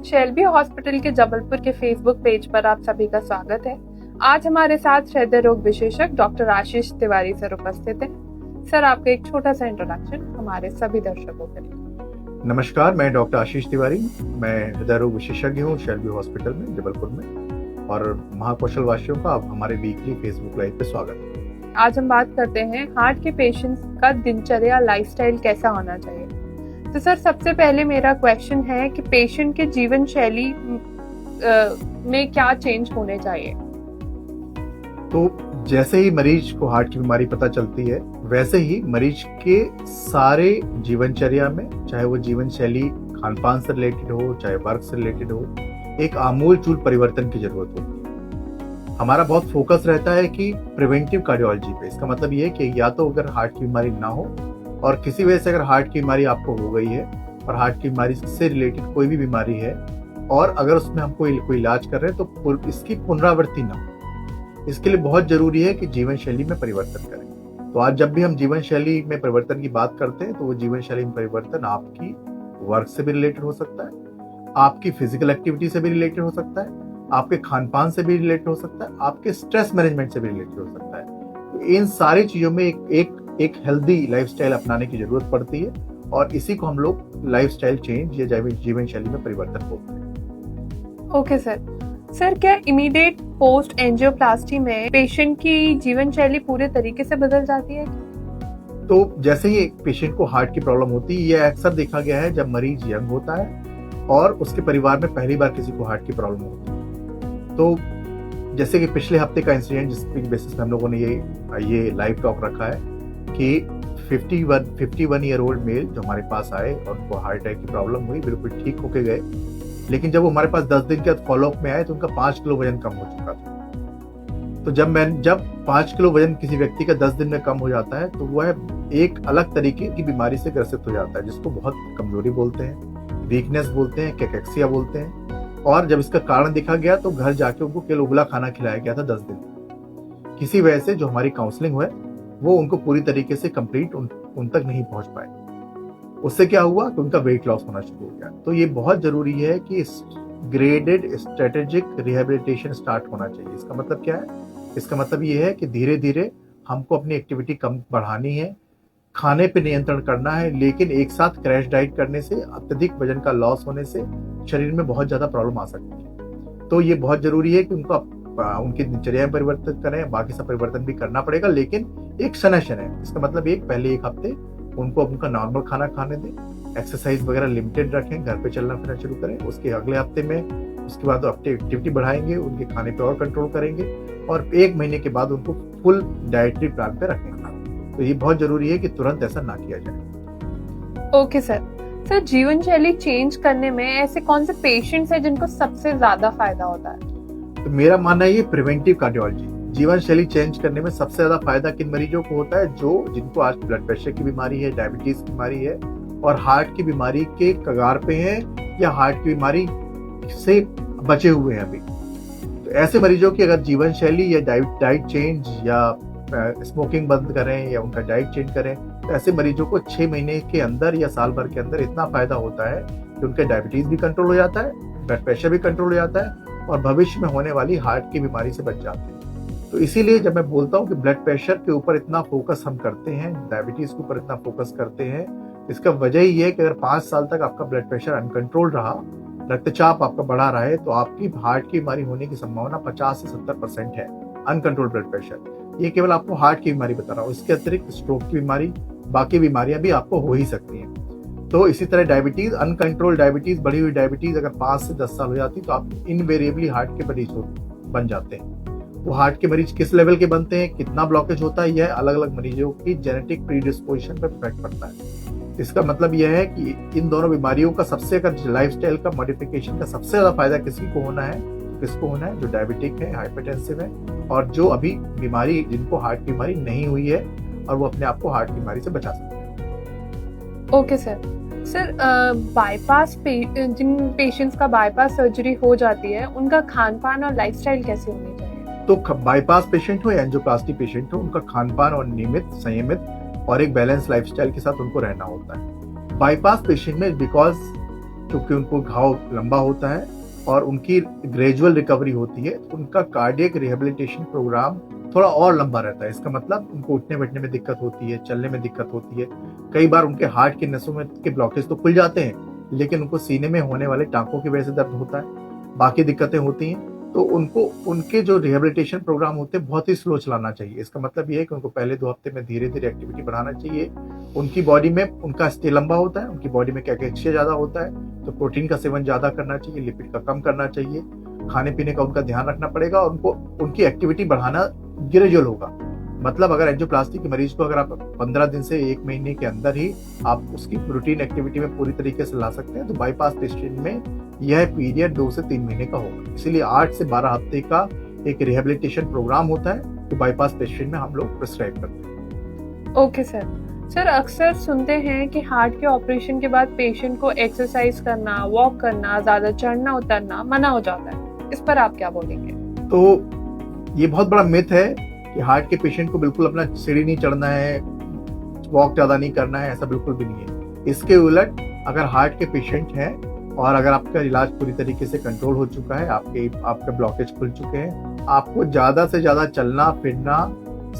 Shelby hospital के जबलपुर के Facebook page पर आप सभी का स्वागत है। आज हमारे साथ हृदय रोग विशेषज्ञ डॉक्टर आशीष तिवारी सर उपस्थित हैं। सर, आपका एक छोटा सा इंट्रोडक्शन हमारे सभी दर्शकों के लिए। नमस्कार, मैं डॉक्टर आशीष तिवारी। मैं हृदय रोग विशेषज्ञ हूँ शेल्बी हॉस्पिटल में जबलपुर में, और महाकौशल वासियों का हमारे वीकली फेसबुक लाइव पे स्वागत है। आज हम बात करते हैं हार्ट के पेशेंट्स का दिनचर्या लाइफस्टाइल कैसा होना चाहिए। तो सर, सबसे पहले मेरा क्वेश्चन है कि पेशेंट के जीवन शैली में क्या चेंज होने चाहिए। तो जैसे ही मरीज को हार्ट की बीमारी पता चलती है, वैसे ही मरीज के सारे जीवनचर्या में, चाहे वो जीवन शैली खान पान से रिलेटेड हो, चाहे वर्क से रिलेटेड हो, एक आमूल चूल परिवर्तन की जरूरत होती है। हमारा बहुत फोकस रहता है कि प्रिवेंटिव कार्डियोलॉजी पे। इसका मतलब ये है कि या तो अगर हार्ट की बीमारी ना हो, और किसी वजह से अगर हार्ट की बीमारी आपको हो गई है और हार्ट की बीमारी से रिलेटेड कोई भी बीमारी है, और अगर उसमें हम कोई इलाज कर रहे हैं, तो इसकी पुनरावृत्ति ना हो। इसके लिए बहुत जरूरी है कि जीवन शैली में परिवर्तन करें। तो आज जब भी हम जीवन शैली में परिवर्तन की बात करते हैं, तो वो जीवन शैली में परिवर्तन आपकी वर्क से भी रिलेटेड हो सकता है, आपकी फिजिकल एक्टिविटी से भी रिलेटेड हो सकता है, आपके खान पान से भी रिलेटेड हो सकता है, आपके स्ट्रेस मैनेजमेंट से भी रिलेटेड हो सकता है। तो इन सारी चीजों में एक हेल्दी लाइफस्टाइल अपनाने की जरूरत पड़ती है, और इसी को हम लोग लाइफस्टाइल चेंज या जीवन शैली में परिवर्तन बोलते हैं। ओके सर, क्या इमीडिएट पोस्ट एंजियोप्लास्टी में पेशेंट की जीवन शैली पूरे तरीके से बदल जाती है? तो जैसे ही पेशेंट को हार्ट की प्रॉब्लम होती है, यह अक्सर देखा गया है जब मरीज यंग होता है और उसके परिवार में पहली बार किसी को हार्ट की प्रॉब्लम होती है। तो जैसे कि पिछले हफ्ते का इंसिडेंट, जिसके बेसिस पे हम लोगों ने ये लाइव टॉक रखा है कि 51 ईयर ओल्ड मेल जो हमारे पास आए और उनको हार्ट अटैक की प्रॉब्लम हुई, बिल्कुल ठीक होके गए, लेकिन जब वो हमारे पास 10 दिन के बाद फॉलोअप में आए तो उनका 5 किलो वजन कम हो चुका था। तो जब 5 किलो वजन किसी व्यक्ति का 10 दिन में कम हो जाता है, तो वह एक अलग तरीके की बीमारी से ग्रसित हो जाता है, जिसको बहुत कमजोरी बोलते हैं, वीकनेस बोलते हैं, कैकेक्सिया बोलते हैं। और जब इसका कारण देखा गया तो घर जाके उनको केवल उबला खाना खिलाया गया था 10 दिन। किसी वजह से जो हमारी काउंसलिंग हुई, वो उनको पूरी तरीके से कंप्लीट उन तक नहीं पहुंच पाए। उससे क्या हुआ कि उनका वेट लॉस होना शुरू हो गया। तो ये बहुत जरूरी है कि ग्रेडेड स्ट्रेटेजिक रिहेबिलिटेशन स्टार्ट होना चाहिए। इसका मतलब क्या है? इसका मतलब ये है कि धीरे धीरे हमको अपनी एक्टिविटी कम बढ़ानी है, खाने पे नियंत्रण करना है, लेकिन एक साथ क्रैश डाइट करने से, अत्यधिक वजन का लॉस होने से शरीर में बहुत ज्यादा प्रॉब्लम आ सकती है। तो ये बहुत जरूरी है कि उनकी दिनचर्या में परिवर्तन करें। बाकी सब परिवर्तन भी करना पड़ेगा, लेकिन एक समय। इसका मतलब पहले एक हफ्ते उनको उनका नॉर्मल खाना खाने दें, एक्सरसाइज वगैरह लिमिटेड रखें, घर पे चलना फिरना शुरू करें। उसके अगले हफ्ते में उसके बाद एक्टिविटी बढ़ाएंगे, उनके खाने पे और कंट्रोल करेंगे, और 1 महीने के बाद उनको फुल डाइटरी प्लान पे रखेंगे। तो ये बहुत जरूरी है कि तुरंत ऐसा ना किया जाए। ओके सर, जीवन शैली चेंज करने में ऐसे कौन से पेशेंट्स हैं जिनको सबसे ज्यादा फायदा होता है? तो मेरा मानना है ये प्रिवेंटिव कार्डियोलॉजी, जीवन शैली चेंज करने में सबसे ज्यादा फायदा किन मरीजों को होता है? जिनको आज ब्लड प्रेशर की बीमारी है, डायबिटीज की बीमारी है, और हार्ट की बीमारी के कगार पे हैं, या हार्ट की बीमारी से बचे हुए हैं अभी। तो ऐसे मरीजों की अगर जीवन शैली या डाइट चेंज या स्मोकिंग बंद करें या उनका डाइट चेंज करें, तो ऐसे मरीजों को 6 महीने के अंदर या साल भर के अंदर इतना फायदा होता है कि उनका डायबिटीज भी कंट्रोल हो जाता है, ब्लड प्रेशर भी कंट्रोल हो जाता है, और भविष्य में होने वाली हार्ट की बीमारी से बच जाते हैं। तो इसीलिए जब मैं बोलता हूँ कि ब्लड प्रेशर के ऊपर इतना फोकस हम करते हैं, डायबिटीज के ऊपर इतना फोकस करते हैं, इसका वजह ही है कि अगर 5 साल तक आपका ब्लड प्रेशर अनकंट्रोल रहा, रक्तचाप आपका बढ़ा रहा है, तो आपकी हार्ट की बीमारी होने की संभावना 50 से 70% है। अनकंट्रोल ब्लड प्रेशर, ये केवल आपको हार्ट की बीमारी बता रहा हूँ। इसके अतिरिक्त स्ट्रोक की बीमारी, बाकी बीमारियां भी आपको हो ही सकती हैं। तो इसी तरह डायबिटीज, अनकंट्रोल डायबिटीज, बढ़ी हुई डायबिटीज अगर 5 से 10 साल हो जाती, तो आप इनवेरिएबली हार्ट के मरीज बन जाते हैं। वो हार्ट के मरीज किस लेवल के बनते हैं, कितना ब्लॉकेज होता है, यह अलग अलग मरीजों की जेनेटिक प्रीडिस्पोजिशन पर इफेक्ट पड़ता है। इसका मतलब यह है कि इन दोनों बीमारियों का सबसे, अगर लाइफस्टाइल का मॉडिफिकेशन का सबसे ज्यादा फायदा किसको होना है, जो डायबिटिक है, हाइपरटेंसिव है, और जो अभी बीमारी, जिनको हार्ट की बीमारी नहीं हुई है और वो अपने आप को हार्ट की बीमारी से बचा सकते हैं। ओके सर, बाईपास जिन पेशेंट्स का बाईपास सर्जरी हो जाती है, उनका खान पान और लाइफस्टाइल कैसे होनी चाहिए? तो बाईपास पेशेंट हो या एंजियोप्लास्टी पेशेंट हो, उनका खान पान और नियमित, संयमित और एक बैलेंस लाइफस्टाइल के साथ उनको रहना होता है। बाईपास पेशेंट में बिकॉज चूंकि उनको घाव लंबा होता है और उनकी ग्रेजुअल रिकवरी होती है, तो उनका कार्डियक रिहेबिलिटेशन प्रोग्राम थोड़ा और लंबा रहता है। इसका मतलब उनको उठने बैठने में दिक्कत होती है, चलने में दिक्कत होती है, कई बार उनके हार्ट के नसों में के ब्लॉकेज तो खुल जाते हैं, लेकिन उनको सीने में होने वाले टांकों की वजह से दर्द होता है, बाकी दिक्कतें होती हैं। तो उनको उनके जो रिहेबिलिटेशन प्रोग्राम होते हैं बहुत ही स्लो चलाना चाहिए। इसका मतलब ये है कि उनको पहले 2 हफ्ते में धीरे धीरे एक्टिविटी बढ़ाना चाहिए। उनकी बॉडी में उनका स्टे लंबा होता है, उनकी बॉडी में कैल्शियम ज्यादा होता है, तो प्रोटीन का सेवन ज्यादा करना चाहिए, लिपिड का कम करना चाहिए, खाने पीने का उनका ध्यान रखना पड़ेगा और उनको उनकी एक्टिविटी बढ़ाना ग्रेजुअल होगा। मतलब अगर एंजियोप्लास्टी के मरीज को अगर आप 15 दिन से 1 महीने के अंदर ही आप उसकी रूटीन एक्टिविटी में पूरी तरीके से ला सकते हैं, तो बाईपास पेशेंट में यह पीरियड 2 से 3 महीने का होगा। इसीलिए 8 से 12 हफ्ते का एक रिहेबिलिटेशन प्रोग्राम होता है, तो बाईपास पेशेंट में हम लोग प्रिस्क्राइब करते हैं। Okay sir. सर अक्सर सुनते हैं कि हार्ट के ऑपरेशन के बाद पेशेंट को एक्सरसाइज करना, वॉक करना, ज्यादा चढ़ना उतरना मना हो जाता है, इस पर आप क्या बोलेंगे? तो ये बहुत बड़ा मिथ है कि हार्ट के पेशेंट को बिल्कुल अपना सीढ़ी नहीं चढ़ना है, वॉक ज्यादा नहीं करना है, ऐसा बिल्कुल भी नहीं है। इसके उलट अगर हार्ट के पेशेंट हैं और अगर आपका इलाज पूरी तरीके से कंट्रोल हो चुका है, आपके ब्लॉकेज खुल चुके हैं, आपको ज्यादा से ज्यादा चलना फिरना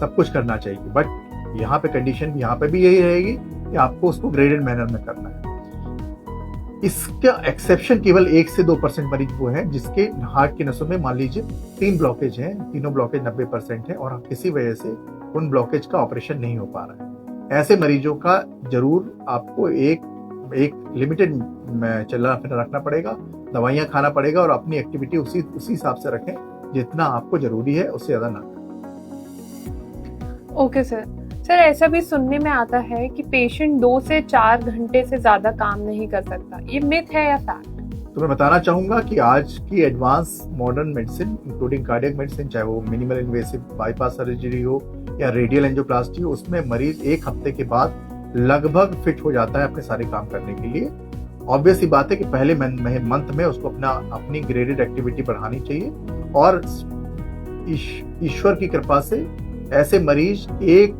सब कुछ करना चाहिए। बट यहाँ पे कंडीशन भी यहाँ पे भी यही रहेगी कि आपको उसको ग्रेडेड मैनर में करना है। इसका एक्सेप्शन केवल 1 से 2% मरीज वो हैं जिसके हार्ट की नसों में मान लीजिए 3 ब्लॉकेज हैं, तीनों ब्लॉकेज 90% है और किसी वजह से उन ब्लॉकेज का ऑपरेशन नहीं हो पा रहा है। ऐसे मरीजों का जरूर आपको एक लिमिटेड चलना फिरना रखना पड़ेगा, दवाइयां खाना पड़ेगा और अपनी एक्टिविटी उसी हिसाब से रखें जितना आपको जरूरी है, उससे ज्यादा ना करें। Okay sir. सर ऐसा भी सुनने में आता है कि पेशेंट 2 से 4 घंटे से ज्यादा काम नहीं कर सकता, ये मिथ है या फैक्ट? तो मैं बताना चाहूंगा कि आज की advance modern medicine including cardiac medicine, चाहे वो मिनिमल इन्वेसिव बाईपास सर्जरी हो या रेडियल एंजियोप्लास्टी हो, उसमें मरीज 1 हफ्ते के बाद लगभग फिट हो जाता है अपने सारे काम करने के लिए। ऑब्वियस ही बात है कि पहले मंथ में उसको अपनी ग्रेडेड एक्टिविटी बढ़ानी चाहिए और ईश्वर की कृपा से ऐसे मरीज 1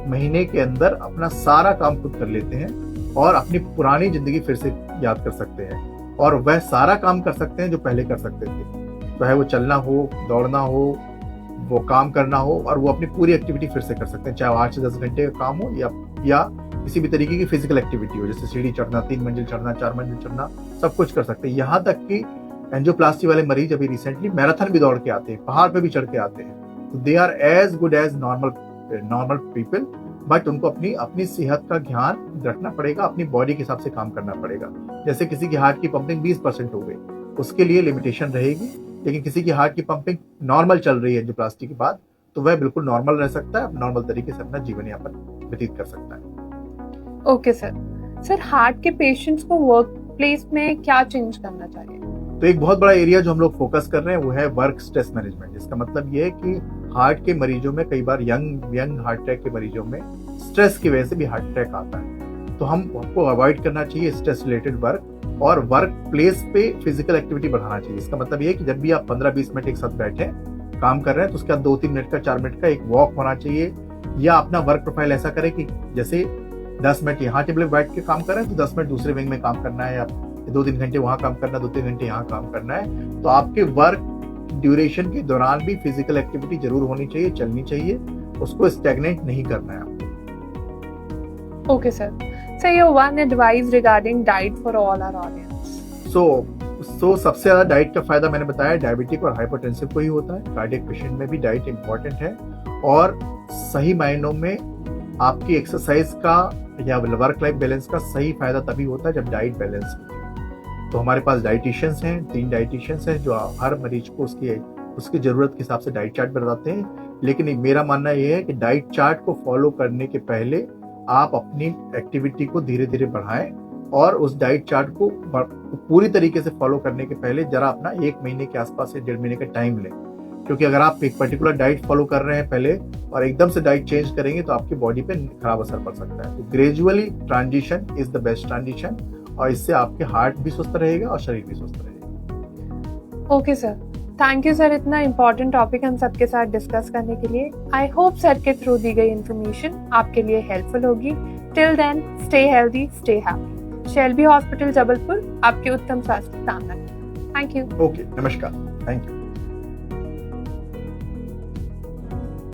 महीने के अंदर अपना सारा काम खुद कर लेते हैं और अपनी पुरानी जिंदगी फिर से याद कर सकते हैं और वह सारा काम कर सकते हैं जो पहले कर सकते थे, चाहे वो चलना हो, दौड़ना हो, वो काम करना हो, और वो अपनी पूरी एक्टिविटी फिर से कर सकते हैं, चाहे 8 से 10 घंटे का काम हो या किसी भी तरीके की फिजिकल एक्टिविटी हो, जैसे सीढ़ी चढ़ना, 3 मंजिल चढ़ना, 4 मंजिल चढ़ना, सब कुछ कर सकते हैं। यहाँ तक कि एंजियोप्लास्टी वाले मरीज अभी रिसेंटली मैराथन भी दौड़ के आते हैं, पहाड़ पे भी चढ़ के आते हैं, तो they are as good as normal people. But उनको अपनी सेहत का ध्यान रखना पड़ेगा, अपनी बॉडी के हिसाब से काम करना पड़ेगा। जैसे किसी की हार्ट की पंपिंग 20% हो गई, उसके लिए लिमिटेशन रहेगी, लेकिन किसी की हार्ट की पंपिंग नॉर्मल चल रही है एंजियोप्लास्टी के बाद, तो वह बिल्कुल नॉर्मल रह सकता है, नॉर्मल तरीके से अपना जीवन यापन व्यतीत कर सकता है। ओके सर, हार्ट के पेशेंट्स को वर्क प्लेस में क्या चेंज करना चाहिए? तो एक बहुत बड़ा एरिया जो हम लोग फोकस कर रहे हैं वो है वर्क स्ट्रेस मैनेजमेंट। इसका मतलब ये है कि हार्ट के मरीजों में कई बार यंग हार्ट अटैक के मरीजों में स्ट्रेस की वजह से भी हार्ट अटैक आता है, तो हमको अवॉइड करना चाहिए स्ट्रेस रिलेटेड वर्क और वर्क प्लेस पे फिजिकल एक्टिविटी बढ़ाना चाहिए। इसका मतलब ये है कि जब भी आप 15-20 मिनट एक साथ बैठे काम कर रहे हैं तो उसके बाद 2-3 मिनट का 4 मिनट का एक वॉक होना चाहिए, या अपना वर्क प्रोफाइल ऐसा करें कि जैसे 10 मिनट यहाँ टेबल पे बैठ के काम कर रहे हैं तो 10 मिनट दूसरे विंग में काम करना है, या 2-3 घंटे वहां काम करना है, 2-3 घंटे यहाँ काम करना है। तो आपके वर्क ड्यूरेशन के दौरान भी फिजिकल एक्टिविटी जरूर होनी चाहिए, चलनी चाहिए, उसको स्टैग्नेंट नहीं करना है आपको। Okay sir, your one advice regarding diet for all our audience. So सबसे ज्यादा डाइट का फायदा मैंने बताया डायबिटिक और हाइपरटेंसिव को ही होता है। कार्डियक पेशेंट में भी डाइट इंपॉर्टेंट है और सही मायनों में आपकी एक्सरसाइज का या वर्क लाइफ बैलेंस का सही फायदा तभी होता है जब डाइट बैलेंस होती है। तो हमारे पास डाइटिशियंस हैं, 3 डाइटिशियंस हैं जो हर मरीज को उसकी जरूरत के हिसाब से डाइट चार्ट बताते हैं। लेकिन मेरा मानना यह है कि डाइट चार्ट को फॉलो करने के पहले आप अपनी एक्टिविटी को धीरे धीरे बढ़ाएं और उस डाइट चार्ट को पूरी तरीके से फॉलो करने के पहले जरा अपना 1 महीने के आसपास से 1.5 महीने का टाइम लें, क्योंकि अगर आप एक पर्टिकुलर डाइट फॉलो कर रहे हैं पहले और एकदम से डाइट चेंज करेंगे तो आपकी बॉडी पे खराब असर पड़ सकता है। तो gradually transition is the best transition और इससे आपके हार्ट भी स्वस्थ रहेगा और शरीर भी स्वस्थ रहेगा। Okay sir, thank you sir, इतना इम्पोर्टेंट टॉपिक हम सबके साथ डिस्कस करने के लिए। आई होप सर के थ्रू दी गई इन्फॉर्मेशन आपके लिए हेल्पफुल होगी। Till then, stay healthy, stay happy. Shelby hospital Jabalpur आपके उत्तम स्वास्थ्य की कामना करते हैं। Thank you. ओके, नमस्कार, थैंक यू।